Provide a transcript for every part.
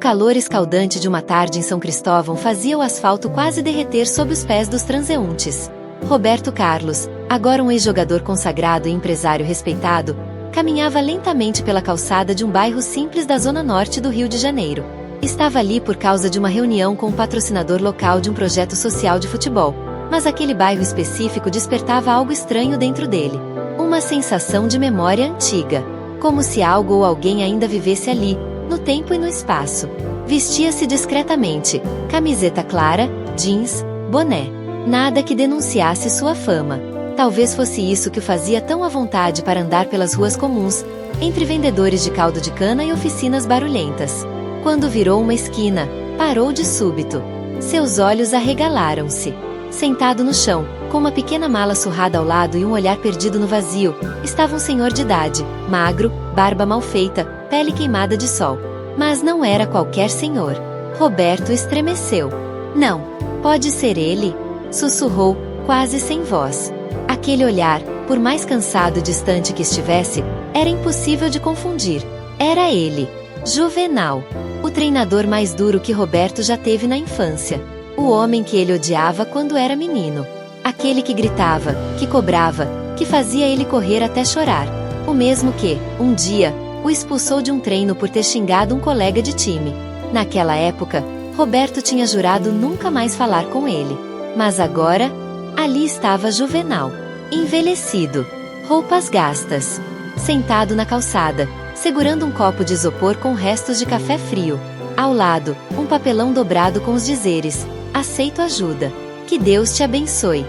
calor escaldante de uma tarde em São Cristóvão fazia o asfalto quase derreter sob os pés dos transeuntes. Roberto Carlos, agora um ex-jogador consagrado e empresário respeitado, caminhava lentamente pela calçada de um bairro simples da zona norte do Rio de Janeiro. Estava ali por causa de uma reunião com um patrocinador local de um projeto social de futebol, mas aquele bairro específico despertava algo estranho dentro dele. Uma sensação de memória antiga, como se algo ou alguém ainda vivesse ali, no tempo e no espaço. Vestia-se discretamente, camiseta clara, jeans, boné. Nada que denunciasse sua fama. Talvez fosse isso que o fazia tão à vontade para andar pelas ruas comuns, entre vendedores de caldo de cana e oficinas barulhentas. Quando virou uma esquina, parou de súbito. Seus olhos arregalaram-se. Sentado no chão, com uma pequena mala surrada ao lado e um olhar perdido no vazio, estava um senhor de idade, magro, barba mal feita, pele queimada de sol. Mas não era qualquer senhor. Roberto estremeceu. Não, pode ser ele? Sussurrou, quase sem voz. Aquele olhar, por mais cansado e distante que estivesse, era impossível de confundir. Era ele, Juvenal, o treinador mais duro que Roberto já teve na infância. O homem que ele odiava quando era menino. Aquele que gritava, que cobrava, que fazia ele correr até chorar. O mesmo que, um dia, o expulsou de um treino por ter xingado um colega de time. Naquela época, Roberto tinha jurado nunca mais falar com ele. Mas agora, ali estava Juvenal. Envelhecido. Roupas gastas. Sentado na calçada, segurando um copo de isopor com restos de café frio. Ao lado, um papelão dobrado com os dizeres: aceito ajuda. Que Deus te abençoe.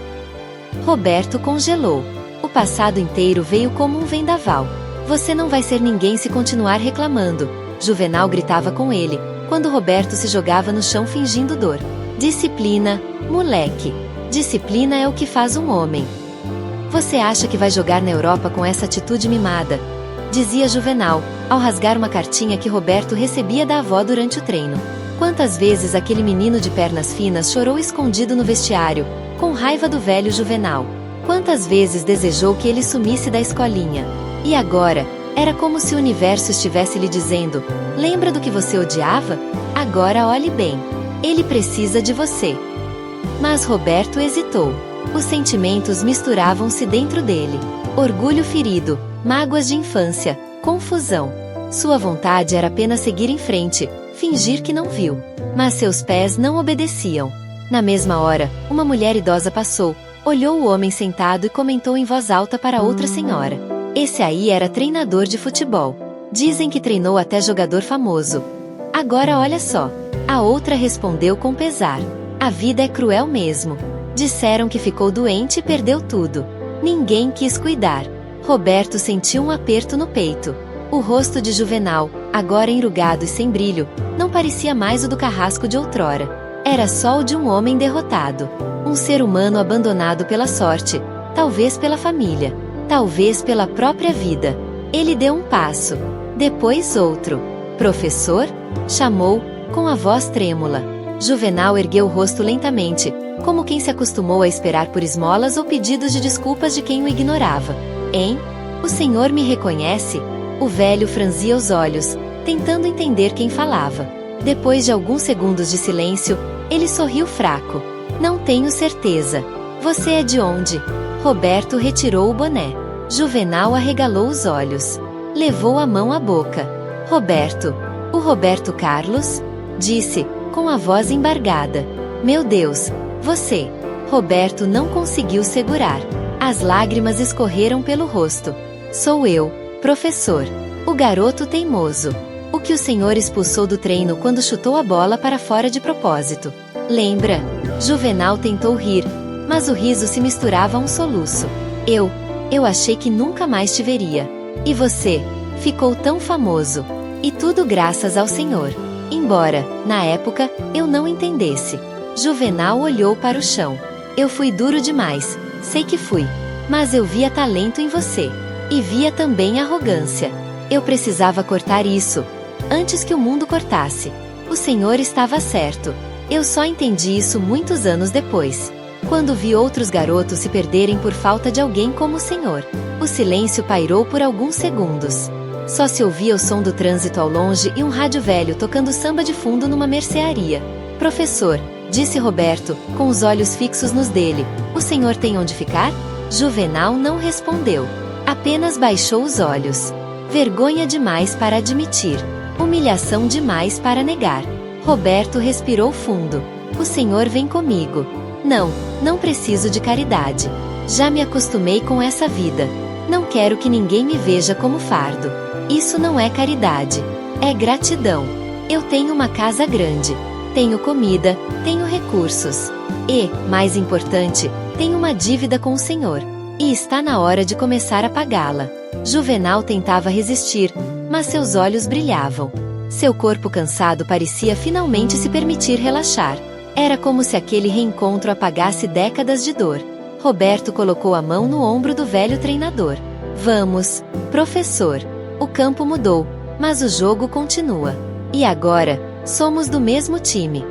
Roberto congelou. O passado inteiro veio como um vendaval. Você não vai ser ninguém se continuar reclamando, Juvenal gritava com ele, quando Roberto se jogava no chão fingindo dor. Disciplina, moleque. Disciplina é o que faz um homem. Você acha que vai jogar na Europa com essa atitude mimada? Dizia Juvenal, ao rasgar uma cartinha que Roberto recebia da avó durante o treino. Quantas vezes aquele menino de pernas finas chorou escondido no vestiário, com raiva do velho Juvenal. Quantas vezes desejou que ele sumisse da escolinha. E agora, era como se o universo estivesse lhe dizendo: lembra do que você odiava? Agora olhe bem. Ele precisa de você. Mas Roberto hesitou. Os sentimentos misturavam-se dentro dele. Orgulho ferido, mágoas de infância, confusão. Sua vontade era apenas seguir em frente, fingir que não viu. Mas seus pés não obedeciam. Na mesma hora, uma mulher idosa passou, olhou o homem sentado e comentou em voz alta para outra senhora: esse aí era treinador de futebol. Dizem que treinou até jogador famoso. Agora olha só. A outra respondeu com pesar: a vida é cruel mesmo. Disseram que ficou doente e perdeu tudo. Ninguém quis cuidar. Roberto sentiu um aperto no peito. O rosto de Juvenal, agora enrugado e sem brilho, não parecia mais o do carrasco de outrora. Era só o de um homem derrotado. Um ser humano abandonado pela sorte, talvez pela família, talvez pela própria vida. Ele deu um passo, depois outro. Professor? Chamou, com a voz trêmula. Juvenal ergueu o rosto lentamente, como quem se acostumou a esperar por esmolas ou pedidos de desculpas de quem o ignorava. Hein? O senhor me reconhece? O velho franzia os olhos, tentando entender quem falava. Depois de alguns segundos de silêncio, ele sorriu fraco. Não tenho certeza. Você é de onde? Roberto retirou o boné. Juvenal arregalou os olhos. Levou a mão à boca. Roberto. O Roberto Carlos? Disse, com a voz embargada. Meu Deus, você. Roberto não conseguiu segurar. As lágrimas escorreram pelo rosto. Sou eu, professor. O garoto teimoso. O que o senhor expulsou do treino quando chutou a bola para fora de propósito. Lembra? Juvenal tentou rir, mas o riso se misturava a um soluço. Eu achei que nunca mais te veria. E você? Ficou tão famoso. E tudo graças ao senhor. Embora, na época, eu não entendesse. Juvenal olhou para o chão. Eu fui duro demais, sei que fui. Mas eu via talento em você. E via também arrogância. Eu precisava cortar isso, antes que o mundo cortasse. O senhor estava certo. Eu só entendi isso muitos anos depois. Quando vi outros garotos se perderem por falta de alguém como o senhor. O silêncio pairou por alguns segundos. Só se ouvia o som do trânsito ao longe e um rádio velho tocando samba de fundo numa mercearia. Professor, disse Roberto, com os olhos fixos nos dele, o senhor tem onde ficar? Juvenal não respondeu. Apenas baixou os olhos. Vergonha demais para admitir. Humilhação demais para negar. Roberto respirou fundo. O senhor vem comigo. Não, não preciso de caridade. Já me acostumei com essa vida. Não quero que ninguém me veja como fardo. Isso não é caridade. É gratidão. Eu tenho uma casa grande. Tenho comida, tenho recursos. E, mais importante, tenho uma dívida com o senhor. E está na hora de começar a pagá-la. Juvenal tentava resistir, mas seus olhos brilhavam. Seu corpo cansado parecia finalmente se permitir relaxar. Era como se aquele reencontro apagasse décadas de dor. Roberto colocou a mão no ombro do velho treinador. Vamos, professor. O campo mudou, mas o jogo continua. E agora, somos do mesmo time.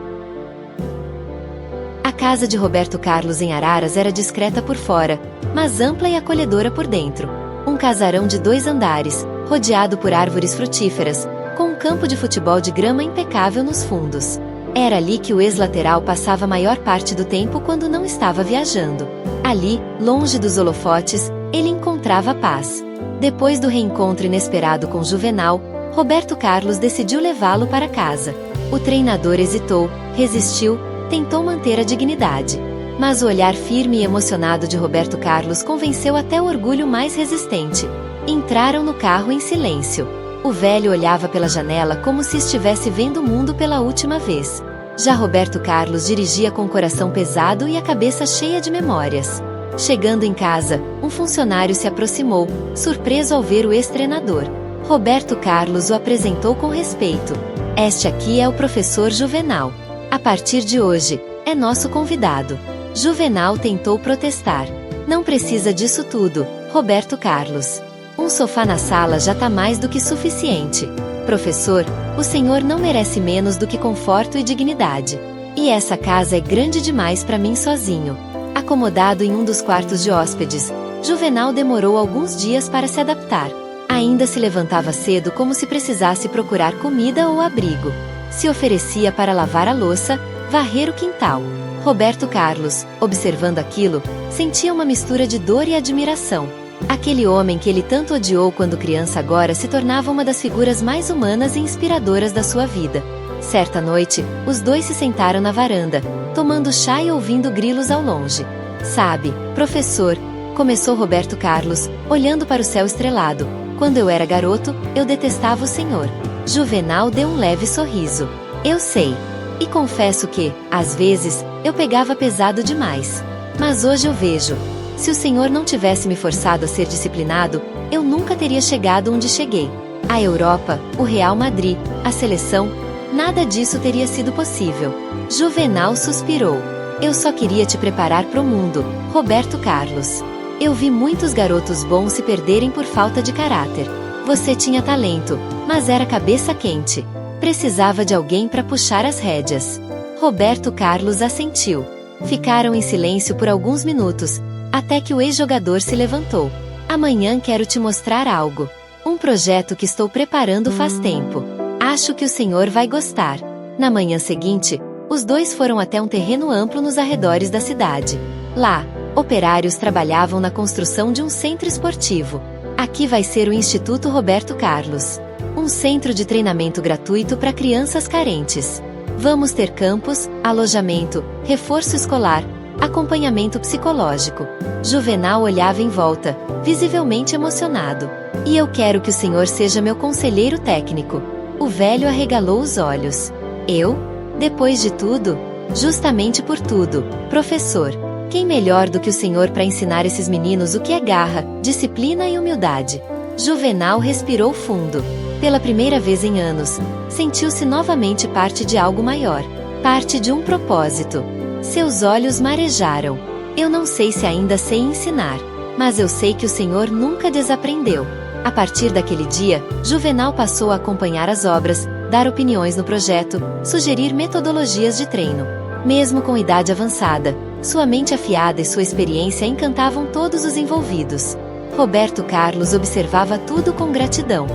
A casa de Roberto Carlos em Araras era discreta por fora, mas ampla e acolhedora por dentro. Um casarão de 2 andares, rodeado por árvores frutíferas, com um campo de futebol de grama impecável nos fundos. Era ali que o ex-lateral passava a maior parte do tempo quando não estava viajando. Ali, longe dos holofotes, ele encontrava paz. Depois do reencontro inesperado com Juvenal, Roberto Carlos decidiu levá-lo para casa. O treinador hesitou, resistiu, tentou manter a dignidade. Mas o olhar firme e emocionado de Roberto Carlos convenceu até o orgulho mais resistente. Entraram no carro em silêncio. O velho olhava pela janela como se estivesse vendo o mundo pela última vez. Já Roberto Carlos dirigia com o coração pesado e a cabeça cheia de memórias. Chegando em casa, um funcionário se aproximou, surpreso ao ver o ex-treinador. Roberto Carlos o apresentou com respeito. Este aqui é o professor Juvenal. A partir de hoje, é nosso convidado. Juvenal tentou protestar. Não precisa disso tudo, Roberto Carlos. Um sofá na sala já tá mais do que suficiente. Professor, o senhor não merece menos do que conforto e dignidade. E essa casa é grande demais para mim sozinho. Acomodado em um dos quartos de hóspedes, Juvenal demorou alguns dias para se adaptar. Ainda se levantava cedo como se precisasse procurar comida ou abrigo. Se oferecia para lavar a louça, varrer o quintal. Roberto Carlos, observando aquilo, sentia uma mistura de dor e admiração. Aquele homem que ele tanto odiou quando criança agora se tornava uma das figuras mais humanas e inspiradoras da sua vida. Certa noite, os dois se sentaram na varanda, tomando chá e ouvindo grilos ao longe. Sabe, professor, começou Roberto Carlos, olhando para o céu estrelado, quando eu era garoto, eu detestava o senhor. Juvenal deu um leve sorriso. Eu sei. E confesso que, às vezes, eu pegava pesado demais. Mas hoje eu vejo. Se o senhor não tivesse me forçado a ser disciplinado, eu nunca teria chegado onde cheguei. A Europa, o Real Madrid, a seleção, nada disso teria sido possível. Juvenal suspirou. Eu só queria te preparar pro mundo, Roberto Carlos. Eu vi muitos garotos bons se perderem por falta de caráter. Você tinha talento, mas era cabeça quente. Precisava de alguém para puxar as rédeas. Roberto Carlos assentiu. Ficaram em silêncio por alguns minutos, até que o ex-jogador se levantou. Amanhã quero te mostrar algo. Um projeto que estou preparando faz tempo. Acho que o senhor vai gostar. Na manhã seguinte, os dois foram até um terreno amplo nos arredores da cidade. Lá, operários trabalhavam na construção de um centro esportivo. Aqui vai ser o Instituto Roberto Carlos. Um centro de treinamento gratuito para crianças carentes. Vamos ter campus, alojamento, reforço escolar, acompanhamento psicológico. Juvenal olhava em volta, visivelmente emocionado. E eu quero que o senhor seja meu conselheiro técnico. O velho arregalou os olhos. Eu? Depois de tudo? Justamente por tudo, professor. Quem melhor do que o senhor para ensinar esses meninos o que é garra, disciplina e humildade? Juvenal respirou fundo. Pela primeira vez em anos, sentiu-se novamente parte de algo maior. Parte de um propósito. Seus olhos marejaram. Eu não sei se ainda sei ensinar, mas eu sei que o senhor nunca desaprendeu. A partir daquele dia, Juvenal passou a acompanhar as obras, dar opiniões no projeto, sugerir metodologias de treino. Mesmo com idade avançada, sua mente afiada e sua experiência encantavam todos os envolvidos. Roberto Carlos observava tudo com gratidão.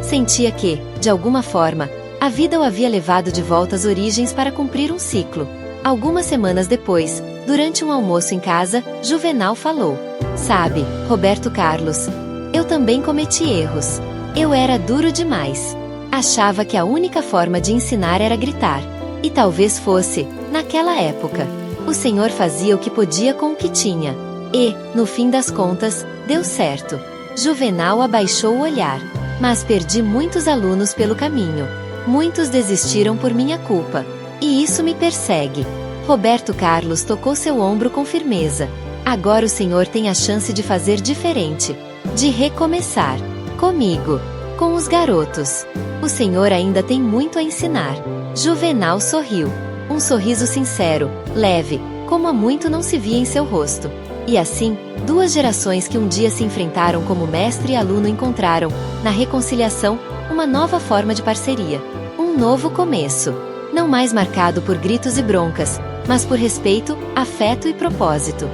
Sentia que, de alguma forma, a vida o havia levado de volta às origens para cumprir um ciclo. Algumas semanas depois, durante um almoço em casa, Juvenal falou: "Sabe, Roberto Carlos, eu também cometi erros. Eu era duro demais. Achava que a única forma de ensinar era gritar. E talvez fosse, naquela época. O senhor fazia o que podia com o que tinha. E, no fim das contas, deu certo." Juvenal abaixou o olhar. "Mas perdi muitos alunos pelo caminho. Muitos desistiram por minha culpa. E isso me persegue." Roberto Carlos tocou seu ombro com firmeza. "Agora o senhor tem a chance de fazer diferente. De recomeçar. Comigo. Com os garotos. O senhor ainda tem muito a ensinar." Juvenal sorriu. Um sorriso sincero, leve, como há muito não se via em seu rosto. E assim, duas gerações que um dia se enfrentaram como mestre e aluno encontraram, na reconciliação, uma nova forma de parceria. Um novo começo. Não mais marcado por gritos e broncas, mas por respeito, afeto e propósito.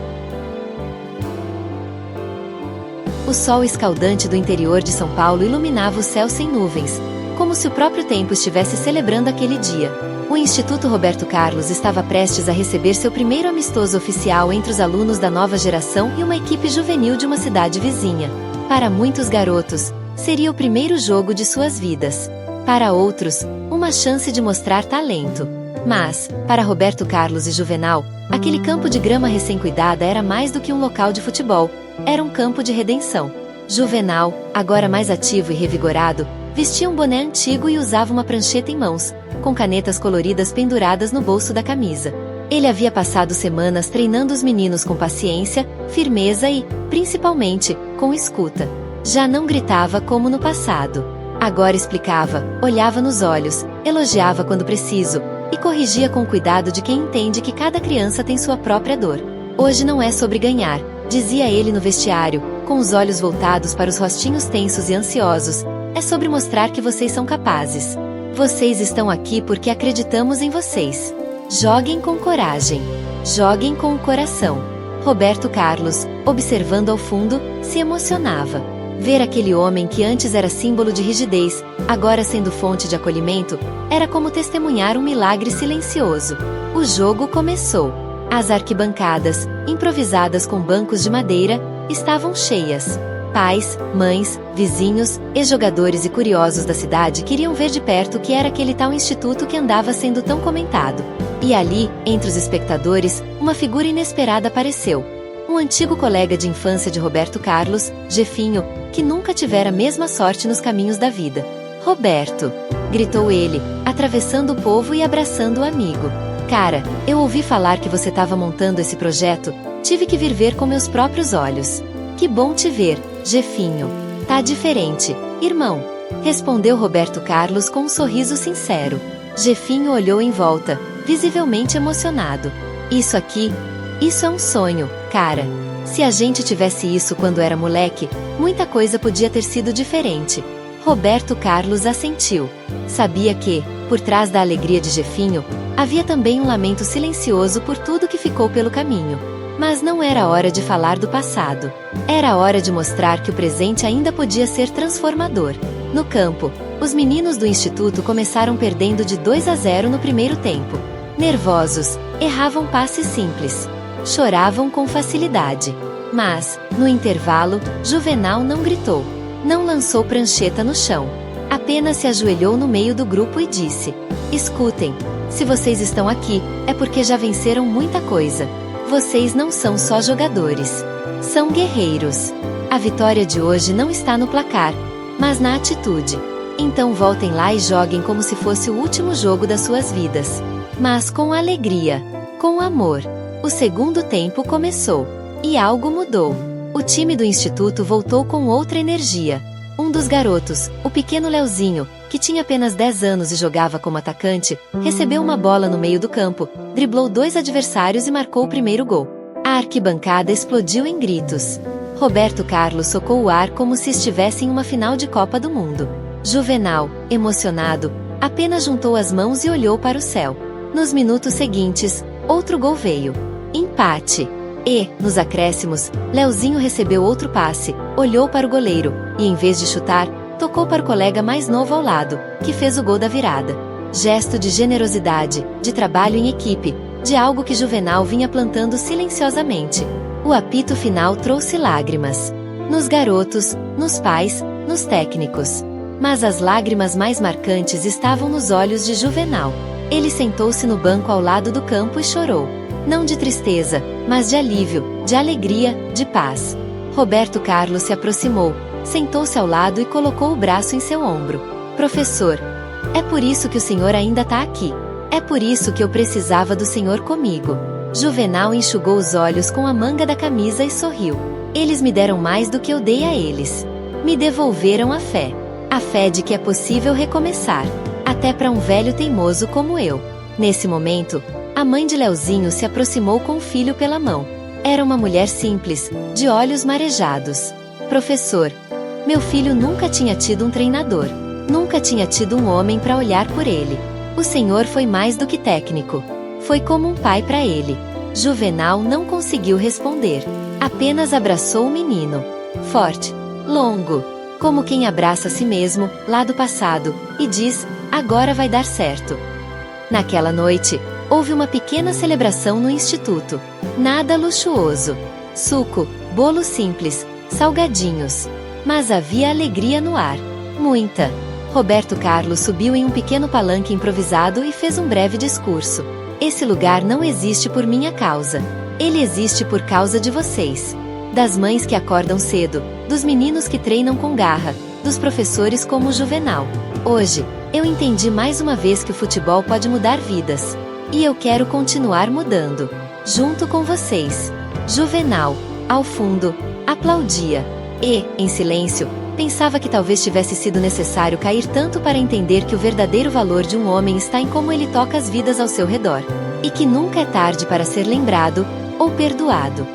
O sol escaldante do interior de São Paulo iluminava o céu sem nuvens, como se o próprio tempo estivesse celebrando aquele dia. O Instituto Roberto Carlos estava prestes a receber seu primeiro amistoso oficial entre os alunos da nova geração e uma equipe juvenil de uma cidade vizinha. Para muitos garotos, seria o primeiro jogo de suas vidas. Para outros, uma chance de mostrar talento. Mas, para Roberto Carlos e Juvenal, aquele campo de grama recém-cuidada era mais do que um local de futebol. Era um campo de redenção. Juvenal, agora mais ativo e revigorado, vestia um boné antigo e usava uma prancheta em mãos, com canetas coloridas penduradas no bolso da camisa. Ele havia passado semanas treinando os meninos com paciência, firmeza e, principalmente, com escuta. Já não gritava como no passado. Agora explicava, olhava nos olhos, elogiava quando preciso, e corrigia com o cuidado de quem entende que cada criança tem sua própria dor. "Hoje não é sobre ganhar", dizia ele no vestiário, com os olhos voltados para os rostinhos tensos e ansiosos. "É sobre mostrar que vocês são capazes. Vocês estão aqui porque acreditamos em vocês. Joguem com coragem. Joguem com o coração." Roberto Carlos, observando ao fundo, se emocionava. Ver aquele homem que antes era símbolo de rigidez, agora sendo fonte de acolhimento, era como testemunhar um milagre silencioso. O jogo começou. As arquibancadas, improvisadas com bancos de madeira, estavam cheias. Pais, mães, vizinhos, ex-jogadores e curiosos da cidade queriam ver de perto o que era aquele tal instituto que andava sendo tão comentado. E ali, entre os espectadores, uma figura inesperada apareceu. Um antigo colega de infância de Roberto Carlos, Jefinho, que nunca tivera a mesma sorte nos caminhos da vida. "Roberto!" gritou ele, atravessando o povo e abraçando o amigo. "Cara, eu ouvi falar que você estava montando esse projeto, tive que vir ver com meus próprios olhos." "Que bom te ver, Jefinho. Tá diferente, irmão", respondeu Roberto Carlos com um sorriso sincero. Jefinho olhou em volta, visivelmente emocionado. Isso é um sonho, cara. Se a gente tivesse isso quando era moleque, muita coisa podia ter sido diferente." Roberto Carlos assentiu. Sabia que, por trás da alegria de Jefinho, havia também um lamento silencioso por tudo que ficou pelo caminho. Mas não era hora de falar do passado. Era hora de mostrar que o presente ainda podia ser transformador. No campo, os meninos do instituto começaram perdendo de 2-0 no primeiro tempo. Nervosos, erravam passes simples. Choravam com facilidade. Mas, no intervalo, Juvenal não gritou. Não lançou prancheta no chão. Apenas se ajoelhou no meio do grupo e disse: "Escutem, se vocês estão aqui, é porque já venceram muita coisa. Vocês não são só jogadores. São guerreiros. A vitória de hoje não está no placar, mas na atitude. Então voltem lá e joguem como se fosse o último jogo das suas vidas. Mas com alegria, com amor." O segundo tempo começou. E algo mudou. O time do instituto voltou com outra energia. Um dos garotos, o pequeno Leozinho, que tinha apenas 10 anos e jogava como atacante, recebeu uma bola no meio do campo, driblou 2 adversários e marcou o primeiro gol. A arquibancada explodiu em gritos. Roberto Carlos socou o ar como se estivesse em uma final de Copa do Mundo. Juvenal, emocionado, apenas juntou as mãos e olhou para o céu. Nos minutos seguintes, outro gol veio. Empate. E, nos acréscimos, Leozinho recebeu outro passe, olhou para o goleiro, e em vez de chutar, Tocou para o colega mais novo ao lado, que fez o gol da virada. Gesto de generosidade, de trabalho em equipe, de algo que Juvenal vinha plantando silenciosamente. O apito final trouxe lágrimas. Nos garotos, nos pais, nos técnicos. Mas as lágrimas mais marcantes estavam nos olhos de Juvenal. Ele sentou-se no banco ao lado do campo e chorou. Não de tristeza, mas de alívio, de alegria, de paz. Roberto Carlos se aproximou, sentou-se ao lado e colocou o braço em seu ombro. Professor, é por isso que o senhor ainda está aqui. É por isso que eu precisava do senhor comigo. Juvenal enxugou os olhos com a manga da camisa e sorriu. Eles me deram mais do que eu dei a eles. Me devolveram a fé. A fé de que é possível recomeçar. Até para um velho teimoso como eu. Nesse momento, a mãe de Leozinho se aproximou com o filho pela mão. Era uma mulher simples, de olhos marejados. Professor, meu filho nunca tinha tido um treinador. Nunca tinha tido um homem para olhar por ele. O senhor foi mais do que técnico. Foi como um pai para ele. Juvenal não conseguiu responder. Apenas abraçou o menino. Forte, longo, como quem abraça a si mesmo, lá do passado, e diz, agora vai dar certo. Naquela noite, houve uma pequena celebração no instituto. Nada luxuoso. Suco, bolo simples, salgadinhos. Mas havia alegria no ar. Muita. Roberto Carlos subiu em um pequeno palanque improvisado e fez um breve discurso. Esse lugar não existe por minha causa. Ele existe por causa de vocês. Das mães que acordam cedo, dos meninos que treinam com garra, dos professores como o Juvenal. Hoje, eu entendi mais uma vez que o futebol pode mudar vidas. E eu quero continuar mudando. Junto com vocês. Juvenal, ao fundo, aplaudia. E, em silêncio, pensava que talvez tivesse sido necessário cair tanto para entender que o verdadeiro valor de um homem está em como ele toca as vidas ao seu redor. E que nunca é tarde para ser lembrado, ou perdoado.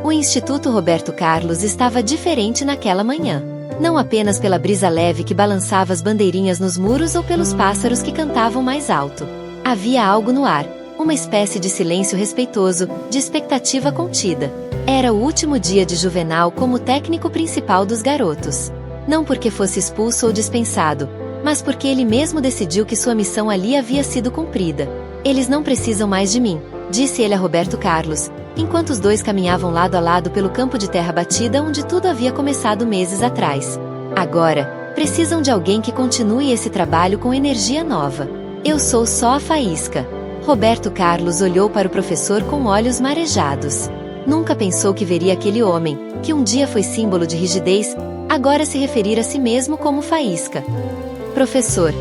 O Instituto Roberto Carlos estava diferente naquela manhã. Não apenas pela brisa leve que balançava as bandeirinhas nos muros ou pelos pássaros que cantavam mais alto. Havia algo no ar, uma espécie de silêncio respeitoso, de expectativa contida. Era o último dia de Juvenal como técnico principal dos garotos. Não porque fosse expulso ou dispensado, mas porque ele mesmo decidiu que sua missão ali havia sido cumprida. Eles não precisam mais de mim, disse ele a Roberto Carlos, enquanto os dois caminhavam lado a lado pelo campo de terra batida onde tudo havia começado meses atrás. Agora, precisam de alguém que continue esse trabalho com energia nova. Eu sou só a faísca. Roberto Carlos olhou para o professor com olhos marejados. Nunca pensou que veria aquele homem, que um dia foi símbolo de rigidez, agora se referir a si mesmo como faísca. Professor,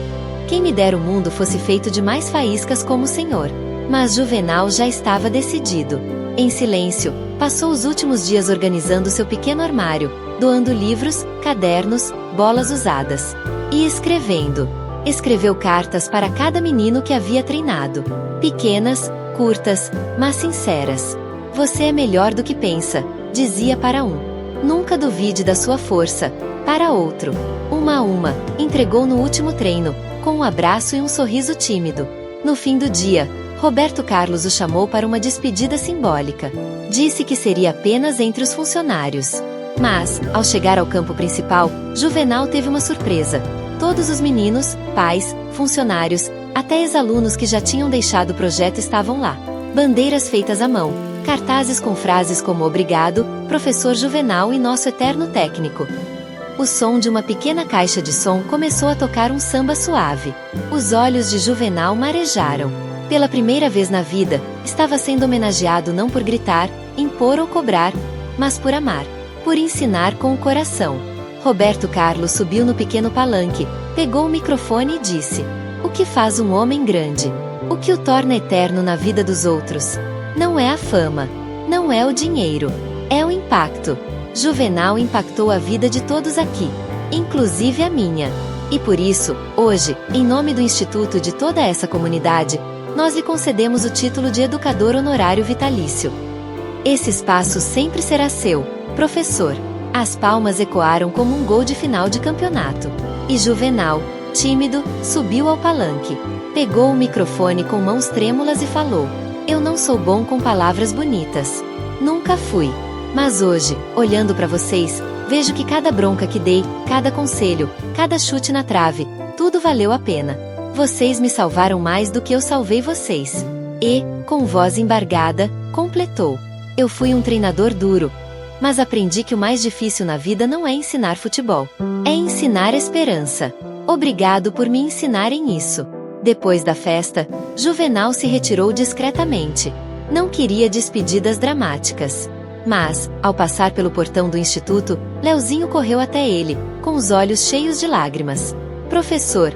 quem me dera o mundo fosse feito de mais faíscas como o senhor. Mas Juvenal já estava decidido. Em silêncio, passou os últimos dias organizando seu pequeno armário, doando livros, cadernos, bolas usadas. E escrevendo. Escreveu cartas para cada menino que havia treinado. Pequenas, curtas, mas sinceras. Você é melhor do que pensa, dizia para um. Nunca duvide da sua força, para outro. Uma a uma, entregou no último treino, com um abraço e um sorriso tímido. No fim do dia, Roberto Carlos o chamou para uma despedida simbólica. Disse que seria apenas entre os funcionários. Mas, ao chegar ao campo principal, Juvenal teve uma surpresa. Todos os meninos, pais, funcionários, até ex-alunos que já tinham deixado o projeto estavam lá. Bandeiras feitas à mão, cartazes com frases como obrigado, professor Juvenal e nosso eterno técnico. O som de uma pequena caixa de som começou a tocar um samba suave. Os olhos de Juvenal marejaram. Pela primeira vez na vida, estava sendo homenageado não por gritar, impor ou cobrar, mas por amar, por ensinar com o coração. Roberto Carlos subiu no pequeno palanque, pegou o microfone e disse: o que faz um homem grande? O que o torna eterno na vida dos outros? Não é a fama, não é o dinheiro, é o impacto. Juvenal impactou a vida de todos aqui, inclusive a minha. E por isso, hoje, em nome do Instituto e de toda essa comunidade, nós lhe concedemos o título de Educador Honorário Vitalício. Esse espaço sempre será seu, professor. As palmas ecoaram como um gol de final de campeonato. E Juvenal, tímido, subiu ao palanque. Pegou o microfone com mãos trêmulas e falou: "Eu não sou bom com palavras bonitas. Nunca fui. Mas hoje, olhando para vocês, vejo que cada bronca que dei, cada conselho, cada chute na trave, tudo valeu a pena. Vocês me salvaram mais do que eu salvei vocês." E, com voz embargada, completou: "Eu fui um treinador duro. Mas aprendi que o mais difícil na vida não é ensinar futebol. É ensinar esperança. Obrigado por me ensinarem isso." Depois da festa, Juvenal se retirou discretamente. Não queria despedidas dramáticas. Mas, ao passar pelo portão do instituto, Leozinho correu até ele, com os olhos cheios de lágrimas. "Professor,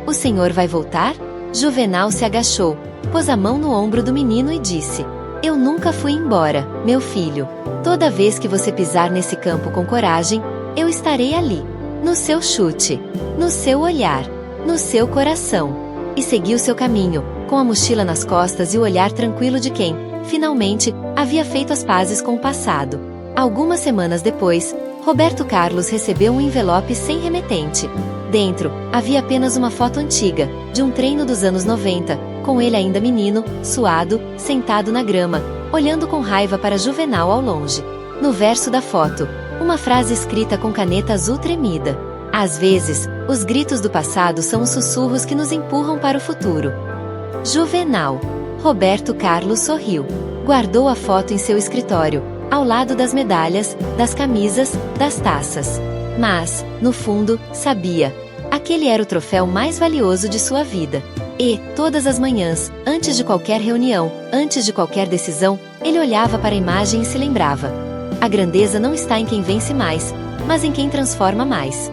o senhor vai voltar?" Juvenal se agachou, pôs a mão no ombro do menino e disse: "Eu nunca fui embora, meu filho. Toda vez que você pisar nesse campo com coragem, eu estarei ali. No seu chute, no seu olhar, no seu coração." E seguiu seu caminho, com a mochila nas costas e o olhar tranquilo de quem, finalmente, havia feito as pazes com o passado. Algumas semanas depois, Roberto Carlos recebeu um envelope sem remetente. Dentro, havia apenas uma foto antiga, de um treino dos anos 90, com ele ainda menino, suado, sentado na grama, olhando com raiva para Juvenal ao longe. No verso da foto, uma frase escrita com caneta azul tremida: "Às vezes, os gritos do passado são os sussurros que nos empurram para o futuro." Juvenal. Roberto Carlos sorriu. Guardou a foto em seu escritório, ao lado das medalhas, das camisas, das taças. Mas, no fundo, sabia. Aquele era o troféu mais valioso de sua vida. E, todas as manhãs, antes de qualquer reunião, antes de qualquer decisão, ele olhava para a imagem e se lembrava: a grandeza não está em quem vence mais, mas em quem transforma mais.